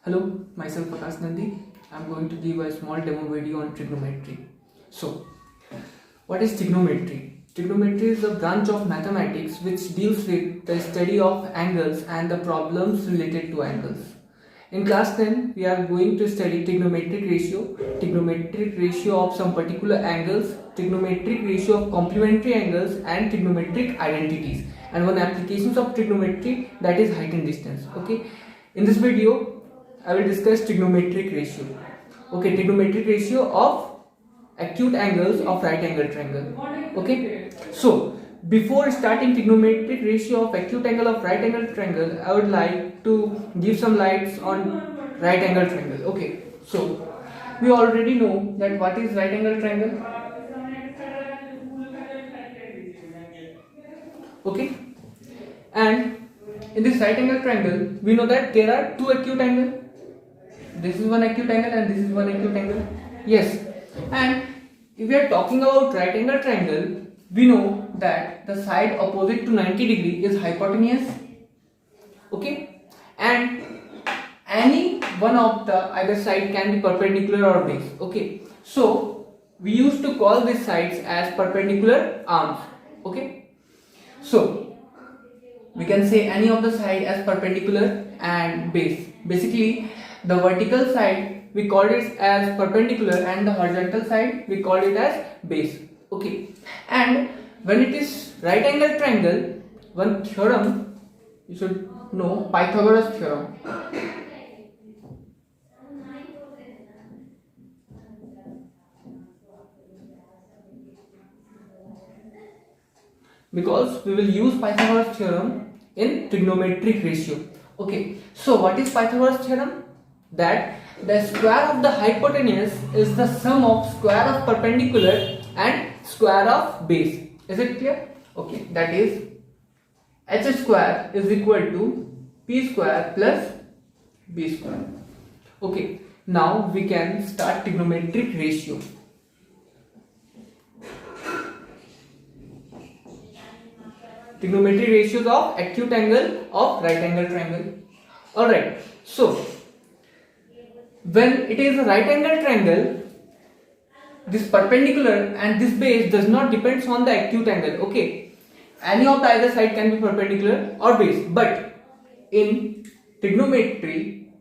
Hello, myself Akash Nandi. I'm going to give a small demo video on trigonometry. So, what is trigonometry? Trigonometry is a branch of mathematics which deals with the study of angles and the problems related to angles. In class 10, we are going to study trigonometric ratio of some particular angles, trigonometric ratio of complementary angles, and trigonometric identities. And one applications of trigonometry, that is height and distance. Okay. In this video, I will discuss trigonometric ratio. Okay, trigonometric ratio of acute angles of right angle triangle. Okay. So before starting trigonometric ratio of acute angle of right angle triangle, I would like to give some lights on right angle triangle. Okay. So we already know that what is right angle triangle. Okay. And in this right angle triangle, we know that there are two acute angles. This is one acute angle and this is one acute angle. Yes. And if we are talking about right angle triangle, we know that the side opposite to 90 degree is hypotenuse. Okay. And any one of the either side can be perpendicular or base. Okay. So we used to call these sides as perpendicular arms. Okay. So we can say any of the side as perpendicular and base. Basically, the vertical side we call it as perpendicular and the horizontal side we call it as base. Okay. And when it is right angle triangle, one theorem you should know, Pythagoras theorem. Because we will use Pythagoras theorem in trigonometric ratio. Okay. So what is Pythagoras theorem? That the square of the hypotenuse is the sum of square of perpendicular and square of base. Is it clear? Okay, that is h square is equal to p square plus b square. Okay, now we can start trigonometric ratio. Trigonometric ratios of acute angle of right angle triangle. Alright, so when it is a right angle triangle, this perpendicular and this base does not depend on the acute angle. Okay, any of the either side can be perpendicular or base, but in trigonometry,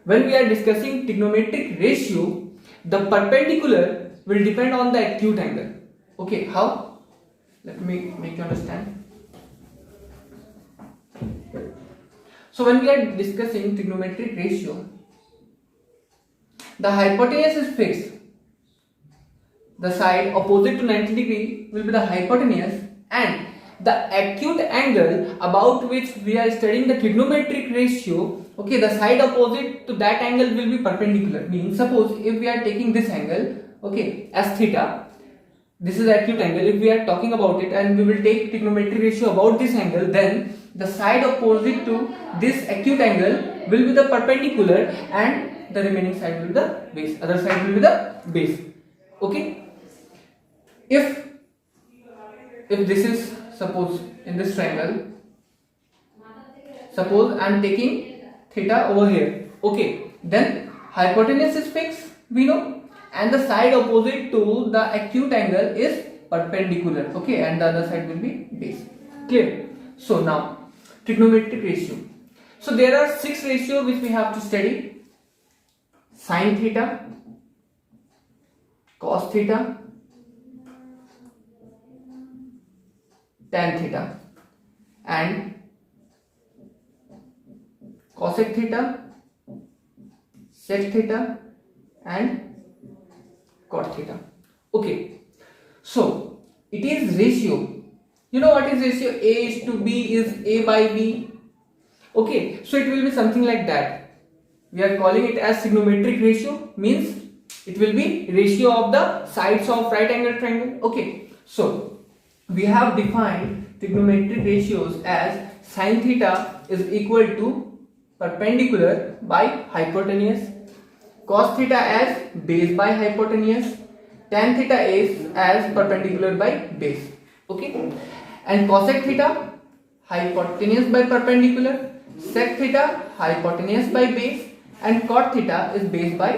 when we are discussing trigonometric ratio, the perpendicular will depend on the acute angle. Okay, how? Let me make you understand. So when we are discussing trigonometric ratio, the hypotenuse is fixed. The side opposite to 90 degree will be the hypotenuse, and the acute angle about which we are studying the trigonometric ratio, okay, the side opposite to that angle will be perpendicular. Means suppose if we are taking this angle, okay, as theta, this is acute angle. If we are talking about it and we will take trigonometric ratio about this angle, then the side opposite to this acute angle will be the perpendicular and the remaining side will be the base. Other side will be the base. Okay. If this is, suppose in this triangle, suppose I am taking theta over here. Okay. Then hypotenuse is fixed, we know, and the side opposite to the acute angle is perpendicular. Okay, and the other side will be base. Clear? So now trigonometric ratio. So there are 6 ratios which we have to study. Sin theta, cos theta, tan theta, and cosec theta, sec theta, and cot theta. Okay, so it is ratio. You know what is ratio? A is to B is A by B. Okay, so it will be something like that. We are calling it as trigonometric ratio, means it will be ratio of the sides of right angle triangle. Okay, so we have defined trigonometric ratios as sin theta is equal to perpendicular by hypotenuse, cos theta as base by hypotenuse, tan theta is as perpendicular by base. Okay, and cosec theta hypotenuse by perpendicular, sec theta hypotenuse by base and cot theta is base by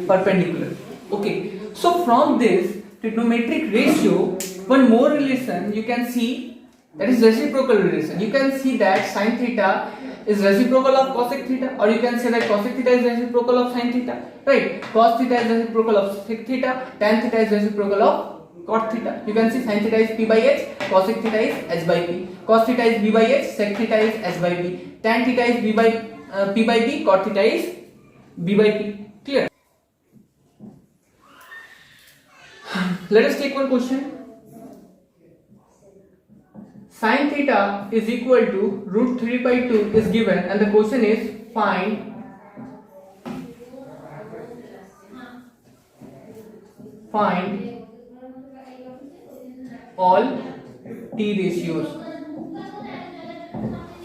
perpendicular. Okay, so from this trigonometric ratio, one more relation you can see, that is reciprocal relation. You can see that sin theta is reciprocal of cosec theta, or you can say that cosec theta is reciprocal of sin theta, right? Cos theta is reciprocal of sec theta, tan theta is reciprocal of cot theta. You can see sin theta is p by h, cosec theta is h by p, cos theta is b by h, sec theta is h by b, tan theta is p by b, cot theta is b by p. Clear? Let us take one question. Sin theta is equal to root 3 by 2 is given, and the question is find all t ratios.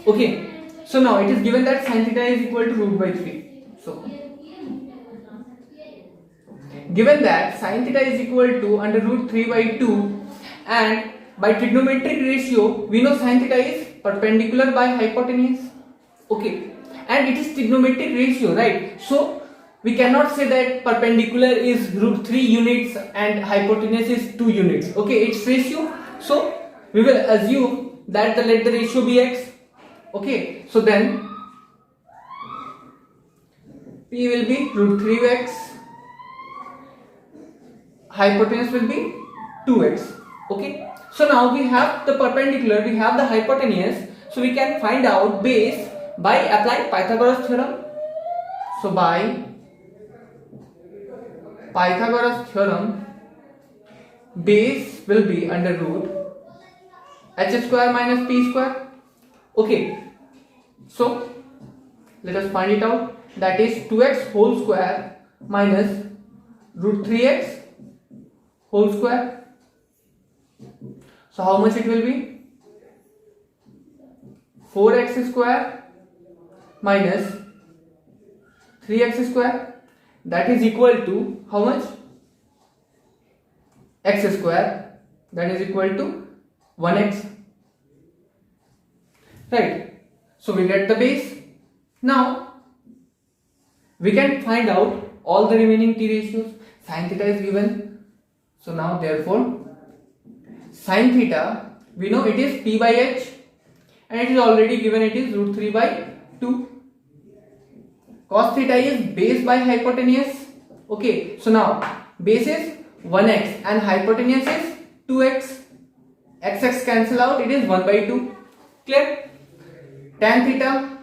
Okay, so now it is given that sin theta is equal to root by 3. So given that sin theta is equal to under root 3 by 2, and by trigonometric ratio we know sin theta is perpendicular by hypotenuse. Okay, and it is trigonometric ratio, right? So we cannot say that perpendicular is root 3 units and hypotenuse is 2 units. Okay, it's ratio, so we will assume that let the ratio be x. Okay, so then p will be root 3x, hypotenuse will be 2x. Okay, so now we have the perpendicular, we have the hypotenuse, so we can find out base by applying Pythagoras theorem. So by Pythagoras theorem, base will be under root h square minus p square. Okay, so let us find it out. That is 2x whole square minus root 3x whole square. So how much it will be? 4x square minus 3x square, that is equal to how much? X square, that is equal to 1x, right? So we get the base. Now we can find out all the remaining t ratios. Sin theta is given, so now therefore sin theta, we know it is p by h, and it is already given, it is root 3 by 2. Cos theta is base by hypotenuse. Okay, so now base is 1x and hypotenuse is 2x. X cancel out, it is 1 by 2. Clear? Tan theta,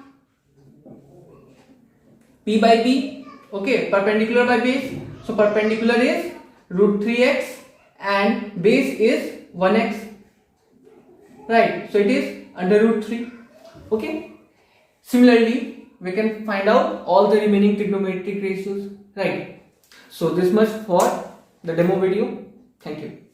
p by b. Okay, perpendicular by base, so perpendicular is root 3x and base is 1x, right? So it is under root 3. Okay, similarly we can find out all the remaining trigonometric ratios, right? So this much for the demo video. Thank you.